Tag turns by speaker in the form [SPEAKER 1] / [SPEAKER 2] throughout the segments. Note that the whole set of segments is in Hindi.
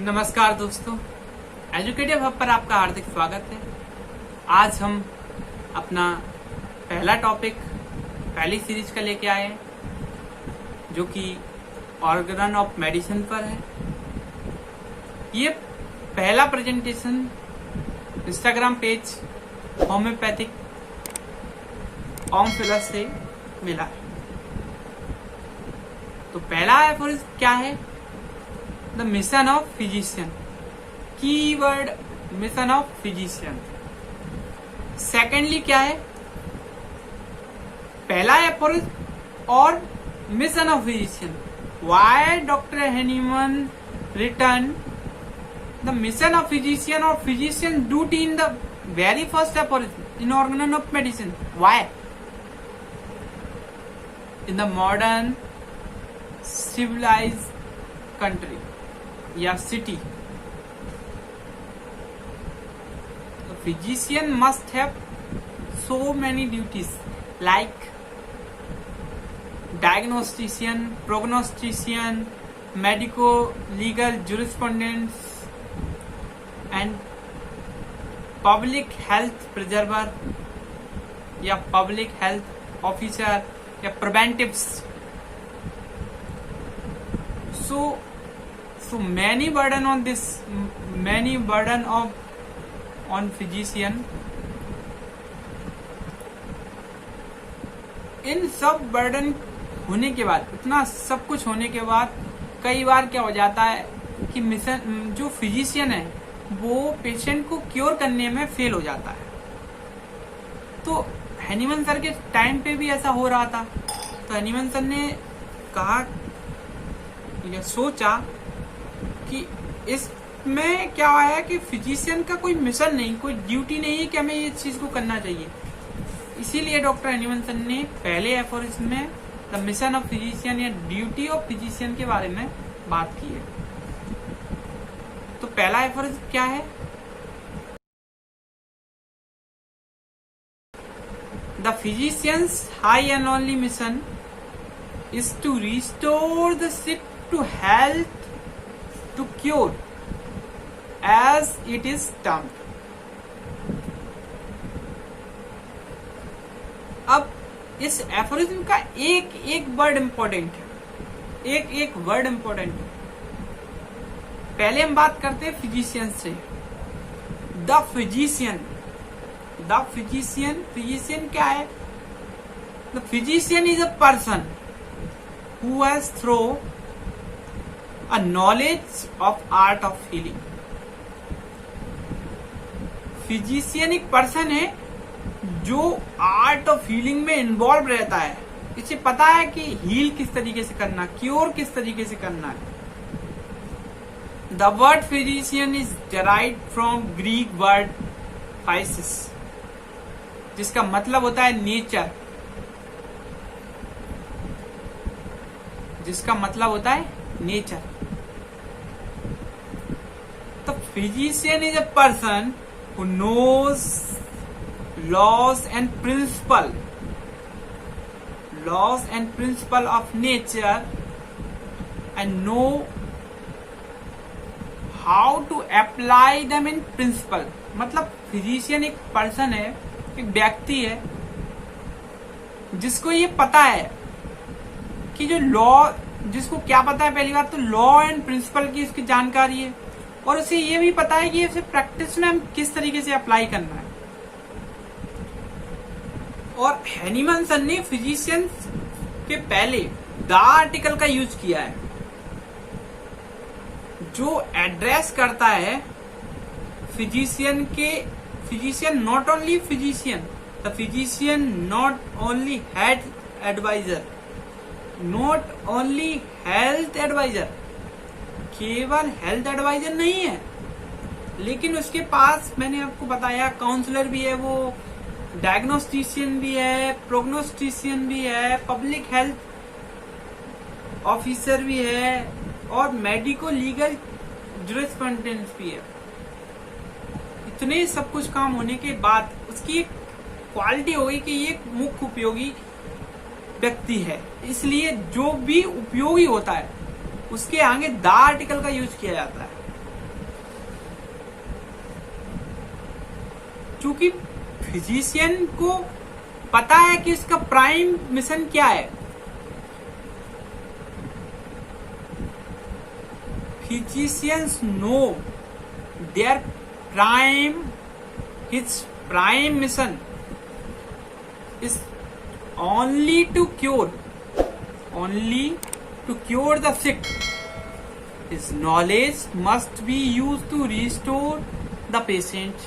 [SPEAKER 1] नमस्कार दोस्तों, एजुकेटिव हब पर आपका हार्दिक स्वागत है। आज हम अपना पहला टॉपिक पहली सीरीज का लेके आए हैं, जो कि ऑर्गन ऑफ मेडिसिन पर है। ये पहला प्रेजेंटेशन इंस्टाग्राम पेज होम्योपैथिक ओमफिलस से मिला है। तो पहला एफोरिज्म क्या है? The mission of physician. Keyword mission of physician. Secondly क्या है? पहला एफोरिज्म और mission of physician. Why doctor Hahnemann return the mission of physician और physician duty in the very first aphorism in Organon of medicine. Why? In the modern civilized country या city, the physician must have so many duties like diagnostician, prognostician, medico-legal jurisprudence and public health preserver या public health officer या preventives. So many burden on this, many burden on physician. इन सब बर्डन होने के बाद, इतना सब कुछ होने के बाद, कई बार क्या हो जाता है कि मिशन जो फिजिशियन है वो पेशेंट को क्योर करने में फेल हो जाता है। तो हेनीमन सर के टाइम पे भी ऐसा हो रहा था। तो हेनीमन सर ने कहा या सोचा कि इसमें क्या है कि फिजिशियन का कोई मिशन नहीं, कोई ड्यूटी नहीं है कि हमें ये चीज को करना चाहिए। इसीलिए डॉक्टर हेनीमन ने पहले एफोरिज्म में द मिशन ऑफ फिजिशियन या ड्यूटी ऑफ फिजिशियन के बारे में बात की है। तो पहला एफोरिज्म क्या है? The physicians high and only mission is to restore the sick to health, to cure, as it is termed. अब इस एफोरिज्म का एक एक वर्ड इंपॉर्टेंट है, एक एक वर्ड इंपॉर्टेंट है। पहले हम बात करते हैं फिजिशियन से। The physician, the physician, physician क्या है? The physician is a person who has through a knowledge of art of healing. Physician एक पर्सन है जो आर्ट ऑफ हीलिंग में इन्वॉल्व रहता है। इसे पता है कि हील किस तरीके से करना, क्योर किस तरीके से करना है। The word physician is derived from Greek word physis, जिसका मतलब होता है नेचर, जिसका मतलब होता है नेचर। तो physician is a person who knows laws and principle, laws and principle of nature and know how to apply them in principle. मतलब फिजिशियन एक पर्सन है, एक व्यक्ति है जिसको ये पता है कि जो लॉ, जिसको क्या पता है, पहली बात तो लॉ एंड प्रिंसिपल की इसकी जानकारी है, और उसे ये भी पता है कि इसे प्रैक्टिस में हम किस तरीके से अप्लाई करना है। और हेनीमन सर ने फिजिशियन के पहले द आर्टिकल का यूज किया है, जो एड्रेस करता है फिजिशियन के, physician not only physician, the physician not only head adviser, not only health adviser, केवल हेल्थ एडवाइजर नहीं है, लेकिन उसके पास मैंने आपको बताया काउंसलर भी है, वो डायग्नोस्टिशियन भी है, प्रोग्नोस्टिशियन भी है, पब्लिक हेल्थ ऑफिसर भी है और मेडिको लीगल जुरिस्प्रूडेंस भी है। इतने सब कुछ काम होने के बाद उसकी एक क्वालिटी होगी कि ये मुख्य उपयोगी व्यक्ति है, इसलिए जो भी उपयोगी होता है उसके आगे द आर्टिकल का यूज किया जाता है। क्योंकि फिजिशियन को पता है कि इसका प्राइम मिशन क्या है। Physicians know their prime, his prime mission is only to cure the sick. His knowledge must be used to restore the patient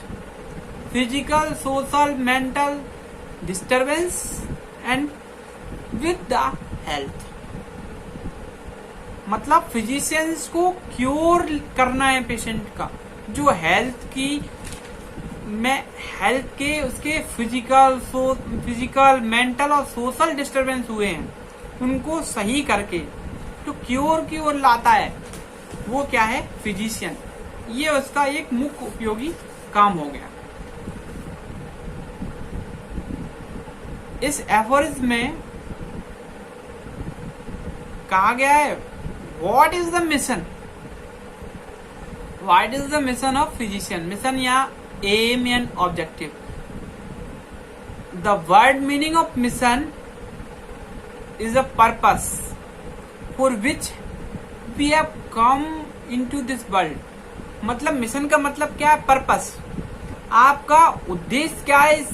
[SPEAKER 1] physical, social, mental disturbance and with the health. मतलब फिजिशियंस को क्योर करना है पेशेंट का, जो हेल्थ के उसके फिजिकल मेंटल और सोशल डिस्टरबेंस हुए हैं, उनको सही करके तो क्योर की ओर लाता है। वो क्या है? फिजिशियन। ये उसका एक मुख्य उपयोगी काम हो गया। इस एफोरिज्म में कहा गया है what is the mission, what is the mission of physician. Mission या aim and objective. The word meaning of mission is a purpose for which we have come into this world. मतलब मिशन का मतलब क्या है? पर्पस। आपका उद्देश्य क्या है इस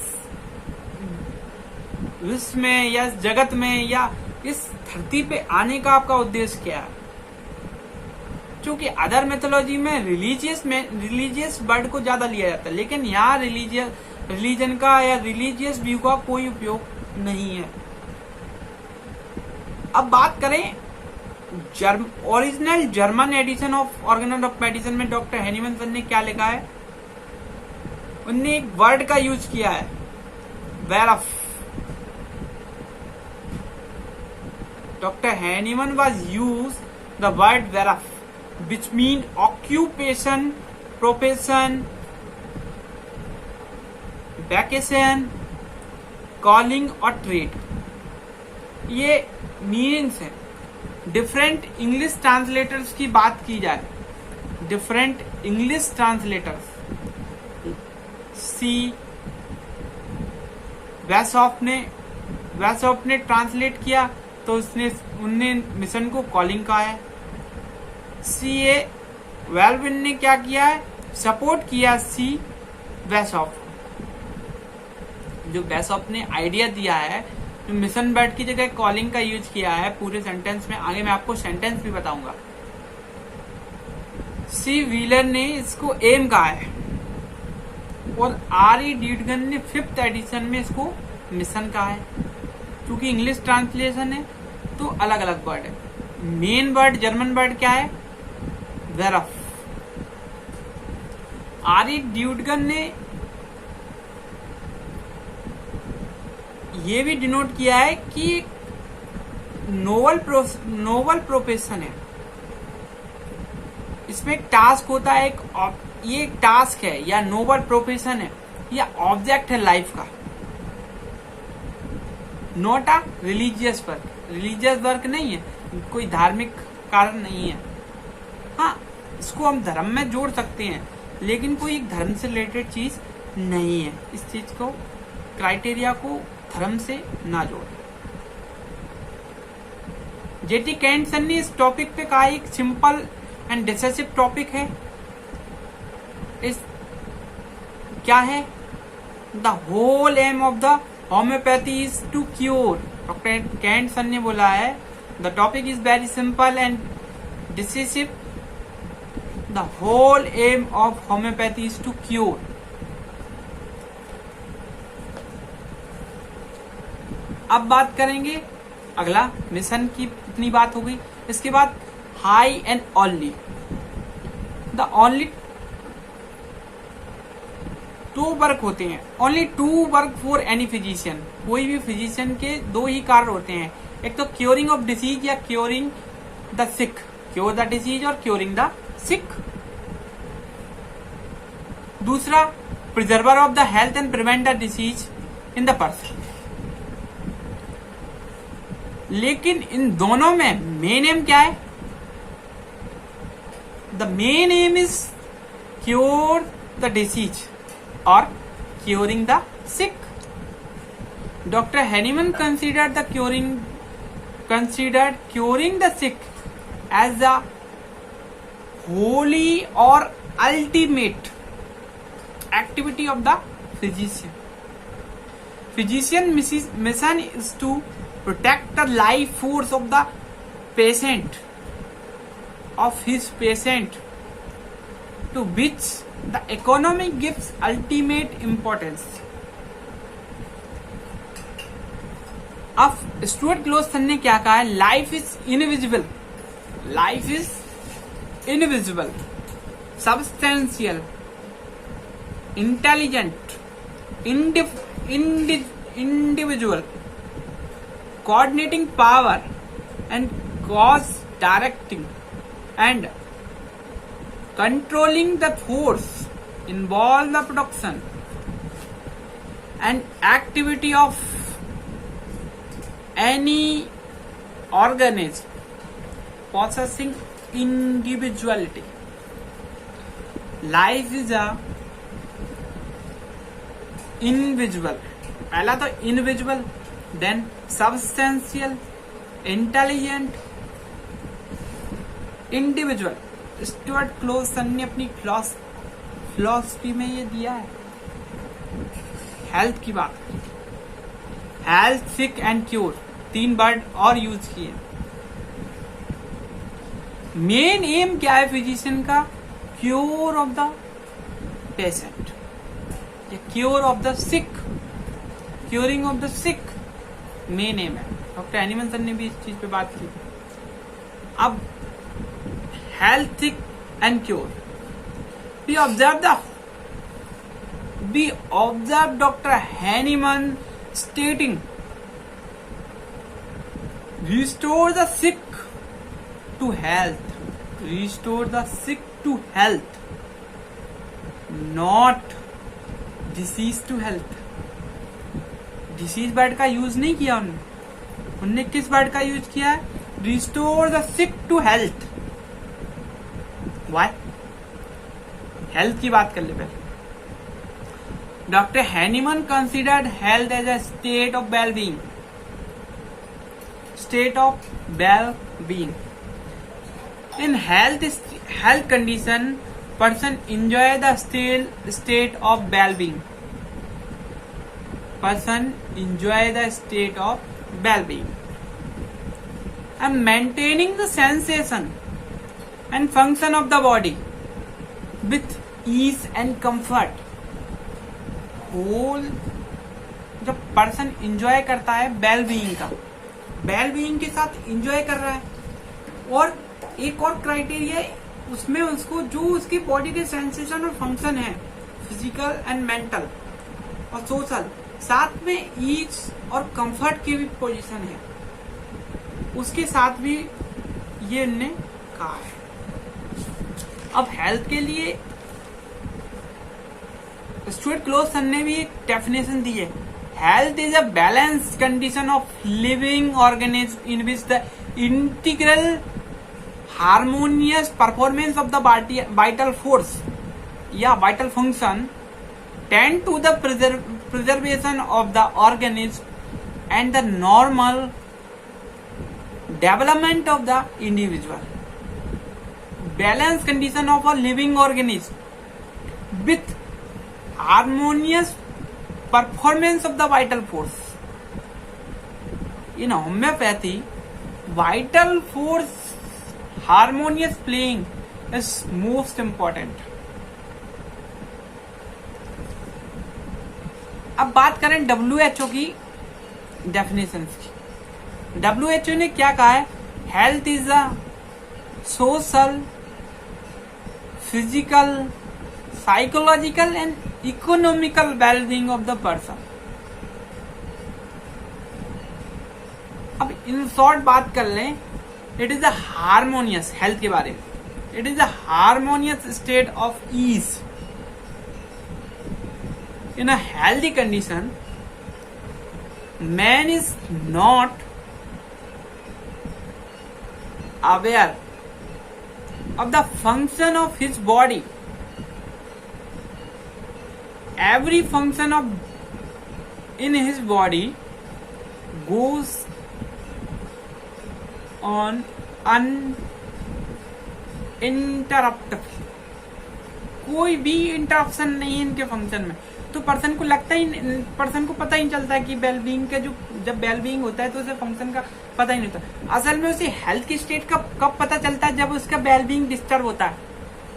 [SPEAKER 1] विश्व में या इस जगत में या इस धरती पे आने का आपका उद्देश्य क्या है? क्योंकि अदर मेथोलॉजी में रिलीजियस वर्ड को ज्यादा लिया जाता है, लेकिन यहाँ रिलीजन का या रिलीजियस व्यू का कोई उपयोग नहीं है। अब बात करें original German edition of organon of medicine में डॉक्टर हैनीमन सर ने क्या लिखा है। उनने एक वर्ड का यूज किया है, वेरफ। Doctor Hahnemann was use the word वेरफ which mean occupation, profession, vacation, calling और trade। ये मीनिंग्स हैं। डिफरेंट इंग्लिश ट्रांसलेटर्स की बात की जाए, डिफरेंट इंग्लिश ट्रांसलेटर्स वैसॉफ ने ट्रांसलेट किया तो उनने मिशन को कॉलिंग कहा है। सीए वेल्विन ने क्या किया है? सपोर्ट किया सी वैसॉफ। जो वैसॉफ ने आइडिया दिया है, जो मिशन वर्ड की जगह कॉलिंग का यूज किया है पूरे सेंटेंस में, आगे मैं आपको सेंटेंस भी बताऊंगा। सी व्हीलर ने इसको एम कहा है और आर.ई. ड्यूटगन ने 5th एडिशन में इसको मिशन कहा है। क्योंकि इंग्लिश ट्रांसलेशन है तो अलग अलग वर्ड है। मेन वर्ड जर्मन वर्ड क्या है? वेरफ। आर.ई. ड्यूटगन ने ये भी डिनोट किया है कि नोवल प्रोफेशन है। इसमें एक टास्क होता है, ये एक टास्क है या नोबल प्रोफेशन है या ऑब्जेक्ट है लाइफ का, not a religious work. Religious work नहीं है, कोई धार्मिक कारण नहीं है। हाँ, इसको हम धर्म में जोड़ सकते हैं, लेकिन कोई एक धर्म से रिलेटेड चीज नहीं है। इस चीज को, क्राइटेरिया को धर्म से ना जोड़े। जेटी कैंटसन ने इस टॉपिक पे कहा एक सिंपल एंड डिसेसिव टॉपिक है। इस क्या है? The whole aim of the homeopathy is to cure. Doctor कैंटसन ने बोला है the topic is very simple and decisive. The whole aim of homeopathy is to cure. अब बात करेंगे अगला, मिशन की इतनी बात हो गई। इसके बाद high and only. The only 2 work होते हैं, only 2 work for any physician. कोई भी फिजिशियन के 2 ही कार्य होते हैं, एक तो क्योरिंग ऑफ डिसीज या curing the sick, cure the disease और क्योरिंग द सिक। दूसरा preserver of the health and prevent the disease in the person. लेकिन इन दोनों में मेन एम क्या है? The main M is cure the disease और curing the sick. Dr. Hahnemann considered curing the sick as the holy or ultimate activity of the physician. Physician mission is to protect the life force of the patient, to which the economy gives ultimate importance. अब स्टुअर्ट क्लोजसन ने क्या कहा है? Life is invisible, substantial, intelligent, individual, coordinating power and cause directing and controlling the force involve the production and activity of any organism possessing individuality. Life is a invisible, पहला तो invisible, then substantial, intelligent, individual. Stuart क्लोजसन ने अपनी फिलॉसफी में ये दिया है. हेल्थ की बात, health, sick and cure, 3 word और यूज किए. मेन एम क्या है फिजिशियन का? Cure of the patient, cure of the sick, curing of the sick main M है. डॉक्टर हैनीमन सर ने भी इस चीज पे बात की. अब health, sick and cure, we observe Dr. Hahnemann stating, restore the sick to health, not disease to health. Disease word का यूज नहीं किया उनने किस वर्ड का यूज किया है? Restore the sick to health. Why? Health की बात कर ले पहले. Doctor Hahnemann considered health as a state of wellbeing. In health condition, person enjoy the state of well-being. And maintaining the sensation and function of the body with ease and comfort. whole जब पर्सन इंजॉय करता है वेल-बीइंग के साथ इंजॉय कर रहा है. और एक और क्राइटेरिया उसमें उसको जो उसकी बॉडी के सेंसेशन और फंक्शन है, फिजिकल एंड मेंटल और सोशल, साथ में ईज और कंफर्ट की भी पोजीशन है, उसके साथ भी ये उन्होंने कहा है. अब हेल्थ के लिए स्टुअर्ट क्लोजसन ने भी एक डेफिनेशन दी है. Health is a balanced condition of living organism in which the integral harmonious performance of the vital force या vital function tend to the preservation of the organism and the normal development of the individual. Balanced condition of a living organism with harmonious performance of the vital force. In homeopathy, vital force harmonious playing is most important. अब बात करें WHO की डेफिनेशंस की. WHO ने क्या कहा है? Health is a social, physical, psychological and economical wellbeing of the person. अब इन शॉर्ट बात कर लें, it is a harmonious, health के बारे में, it is a harmonious state of ease. In a healthy condition, man is not aware of the function of his body every function of in his body goes on uninterrupted. कोई भी इंटरप्शन नहीं है इनके फंक्शन में, तो पर्सन को लगता ही, पर्सन को पता ही नहीं चलता कि वेलबींग का जो, जब वेलबींग होता है तो उसे फंक्शन का पता ही नहीं होता। असल में उसे हेल्थ की स्टेट का कब पता चलता है, जब उसका वेलबींग डिस्टर्ब होता है,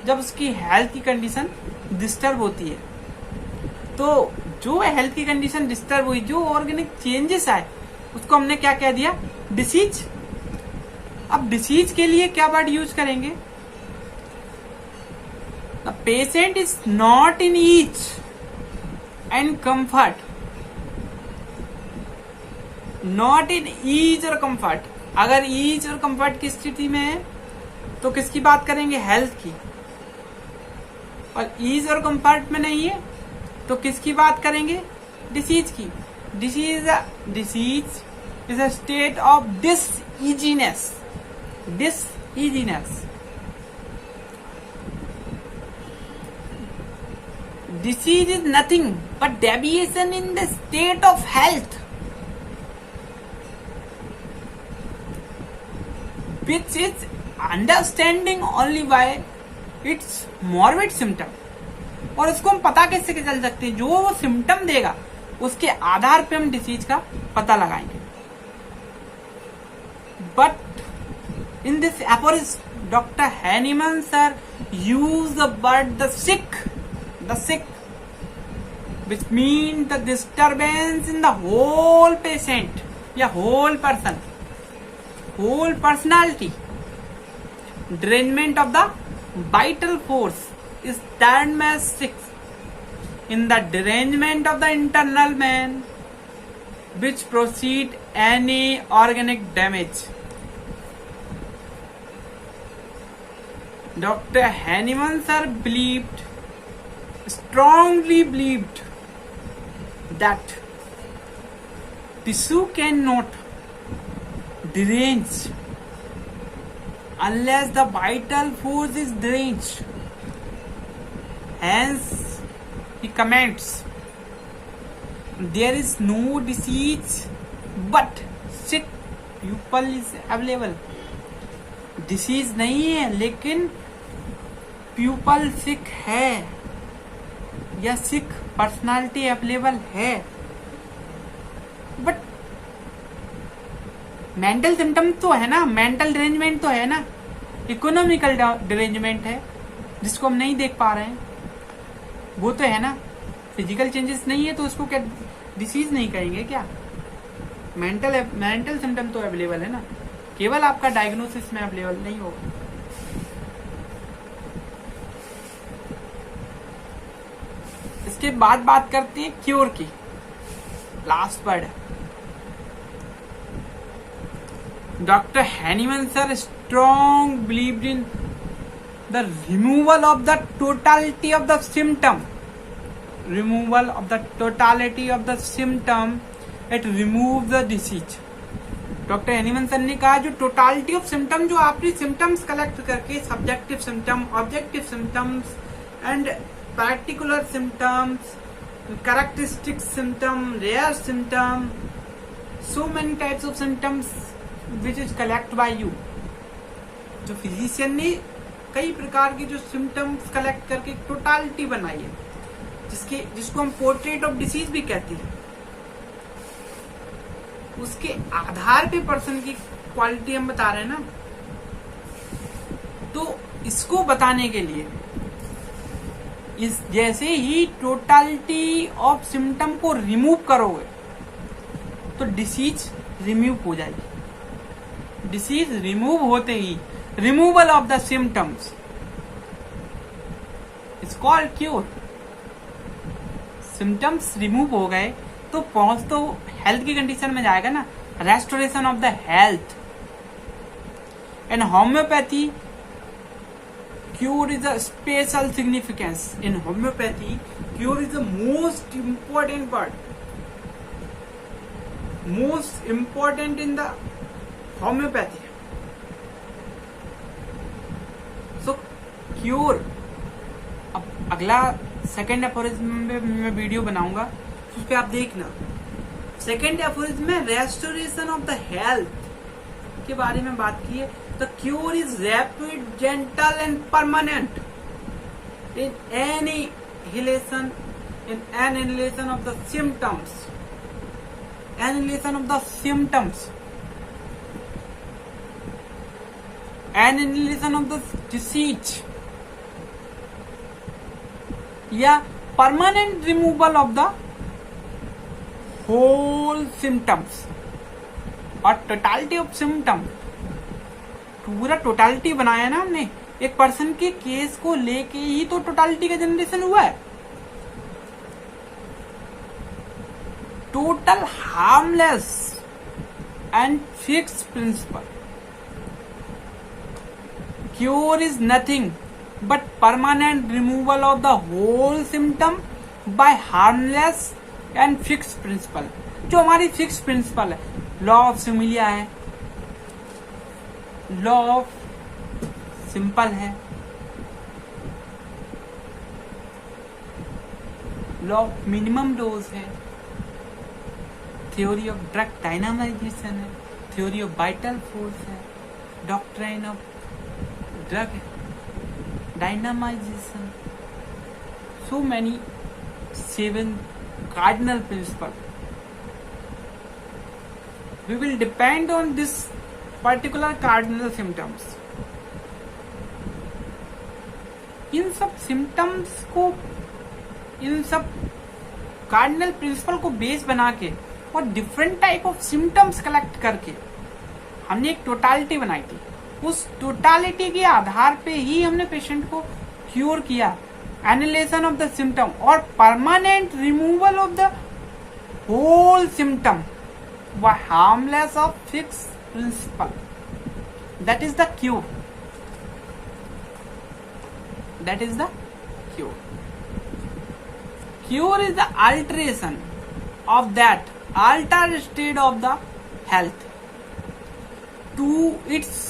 [SPEAKER 1] जब उसकी हेल्थ की कंडीशन डिस्टर्ब होती है। तो जो हेल्थ की कंडीशन डिस्टर्ब हुई, जो ऑर्गेनिक चेंजेस आए, उसको हमने क्या कह दिया, डिसीज। अब डिसीज के लिए क्या वर्ड यूज करेंगे, the patient is not in ease and comfort, not in ease और कंफर्ट। अगर ईज और कंफर्ट की स्थिति में है तो किसकी बात करेंगे, हेल्थ की। और ईज और कंफर्ट में नहीं है तो किसकी बात करेंगे, डिसीज की। Disease is a state of diseasiness, diseasiness. Disease is nothing but deviation in the state of health, which is understanding only by its morbid symptom. और उसको हम पता कैसे चल सकते हैं, जो वो सिम्टम देगा उसके आधार पे हम डिसीज का पता लगाएंगे। But in this aphorism doctor Hahnemann sir use the word the sick, which means the disturbance in the whole patient या whole person, whole personality. Derangement of the vital force is termed as sick. In the derangement of the internal man, which proceed any organic damage. Dr. Hahnemann sir strongly believed that tissue cannot derange unless the vital force is deranged. Hence, he comments, there is no disease but sick people is available. Disease नहीं है लेकिन पीपल सिक है या सिक पर्सनालिटी अवेलेबल है। बट मेंटल सिम्टम तो है ना, मेंटल डिरेंजमेंट तो है ना, इकोनॉमिकल डिरेंजमेंट है जिसको हम नहीं देख पा रहे हैं, वो तो है ना। फिजिकल चेंजेस नहीं है तो उसको क्या डिसीज नहीं कहेंगे क्या? मेंटल सिम्टम तो अवेलेबल है ना, केवल आपका डायग्नोसिस में अवेलेबल नहीं होगा। इसके बाद बात करते हैं क्योर की। Last word, doctor Hahnemann sir strong believed in the removal of the totality of the symptom, removal of the totality of the symptom, it remove the disease. Doctor Hahnemann sir ने कहा जो टोटालिटी ऑफ सिम्टम, जो आपने सिम्टम्स कलेक्ट करके subjective symptom, objective symptoms and particular symptoms, characteristic symptom, rare symptom, so many types of symptoms which is collect by you. जो फिजिशियन ने कई प्रकार के जो सिम्टम्स कलेक्ट करके टोटालिटी बनाई है, जिसको हम पोर्ट्रेट ऑफ डिसीज भी कहते हैं, उसके आधार पे पर्सन की क्वालिटी हम बता रहे हैं ना। तो इसको बताने के लिए इस जैसे ही टोटालिटी ऑफ सिम्टम को रिमूव करोगे तो डिसीज रिमूव हो जाएगी। डिसीज रिमूव होते ही, removal of the symptoms is called cure. Symptoms remove हो गए तो पहुंच तो हेल्थ की कंडीशन में जाएगा ना, restoration of the health. And homeopathy cure is a special significance. In homeopathy cure is the most important word, most important in the homeopathy. So cure, अब अगला सेकेंड एफोरिज्म पे मैं वीडियो बनाऊंगा, उस पर आप देखना। सेकेंड एफोरिज्म में रेस्टोरेशन ऑफ द हेल्थ के बारे में बात की है। The cure is rapid, gentle and permanent in annihilation of the symptoms. Annihilation of the symptoms. Annihilation of the disease. या permanent removal of the whole symptoms और totality of symptom। पूरा टोटालिटी बनाया ना हमने, एक पर्सन के केस को लेके ही तो टोटालिटी का जनरेशन हुआ है। Total harmless and fix principle. Cure is nothing but permanent removal of the whole symptom by harmless and fix principle. जो हमारी फिक्स प्रिंसिपल है, लॉ ऑफ सिमिलिया है, लॉ ऑफ सिंपल है, लॉ ऑफ मिनिमम डोज है, थ्योरी ऑफ ड्रग डायनामाइजेशन है, थ्योरी ऑफ वाइटल फोर्स है, doctrine of drug dynamization, so many 7 cardinal principles. We will depend on this particular cardinal symptoms. इन सब सिम्टम्स को, इन सब कार्डिनल प्रिंसिपल को बेस बना के और different type of symptoms collect करके हमने एक टोटालिटी बनाई थी। उस टोटालिटी के आधार पे ही हमने पेशेंट को क्योर किया। एनालिसिस ऑफ द सिम्टम और permanent removal of the whole symptom व harmless of fix principle, that is the cure. That is the cure. Cure is the alteration of that altered state of the health to its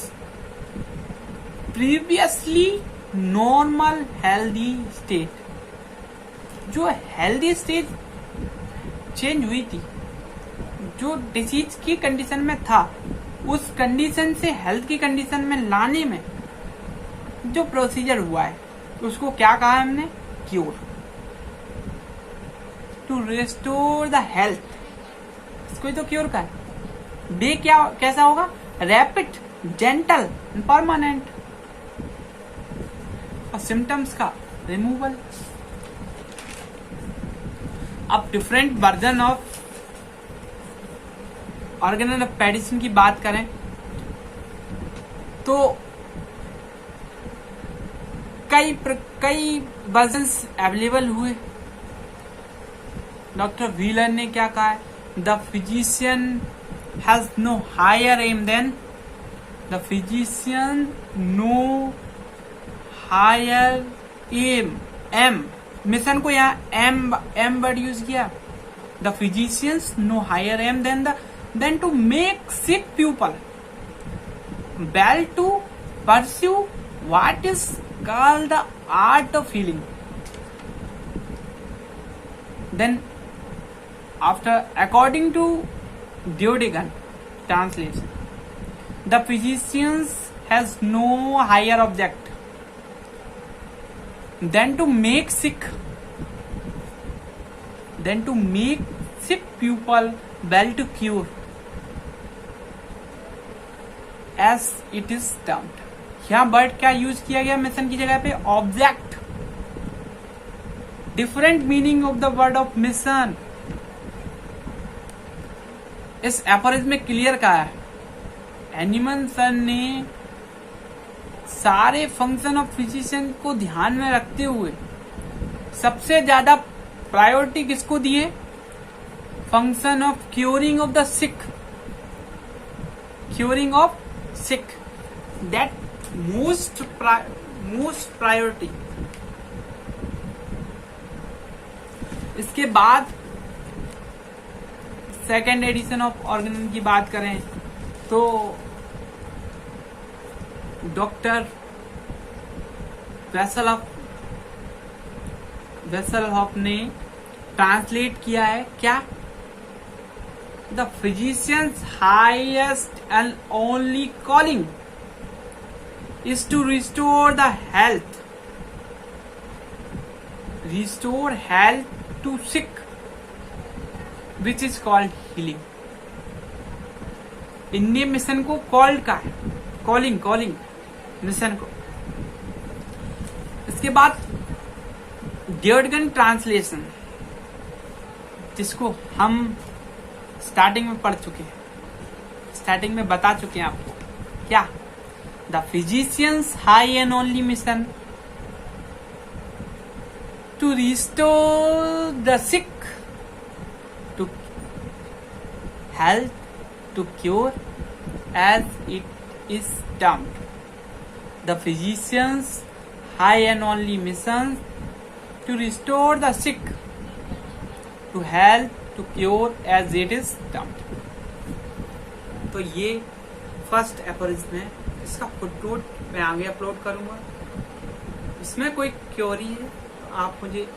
[SPEAKER 1] previously normal healthy state. जो healthy state चेंज हुई थी, जो डिसीज की कंडीशन में था, उस कंडीशन से हेल्थ की कंडीशन में लाने में जो प्रोसीजर हुआ है उसको क्या कहा है हमने? Cure. To restore the health, इसको ही तो क्योर का है। बे क्या कैसा होगा? Rapid, gentle, permanent. और सिम्टम्स का रिमूवल। अब different version of organon of medicine की बात करें तो कई वर्जन्स अवेलेबल हुए। डॉक्टर व्हीलर ने क्या कहा है? The physician has no higher aim than, the physician no higher aim mission को यहाँ एम वर्ड यूज किया। The physicians no higher aim than to make sick people well, to pursue what is called the art of healing. Then after, according to Diogenes translation, the physicians has no higher object than to make sick people well, to cure, as it is termed. यहाँ वर्ड क्या यूज किया गया मिशन की जगह पे? Object. Different meaning of the word of mission इस एफोरिज्म में क्लियर कहा है। एनिमल सर ने सारे फंक्शन ऑफ फिजिशियन को ध्यान में रखते हुए सबसे ज्यादा प्रायोरिटी किसको दिए? Function of curing of the sick, curing of sick, that most priority. इसके बाद सेकेंड एडिशन ऑफ ऑर्गेनल की बात करें तो डॉक्टर वेसल ऑफ वेसलहॉफ ने ट्रांसलेट किया है क्या? The physicians highest and only calling is to restore the health, restore health to sick, which is called healing. इनने मिशन को कॉल्ड का है, कॉलिंग मिशन को। इसके बाद ड्यूटगन ट्रांसलेशन, जिसको हम स्टार्टिंग में पढ़ चुके हैं, स्टार्टिंग में बता चुके हैं आपको क्या? The physicians high and only mission to restore the sick, to health, to cure, as it is termed. The physicians high and only mission to restore the sick, to health, to cure, as it is termed। तो ये फर्स्ट एफोरिज्म है, इसका फुटनोट मैं आगे अपलोड करूंगा। इसमें कोई क्योरी है तो आप मुझे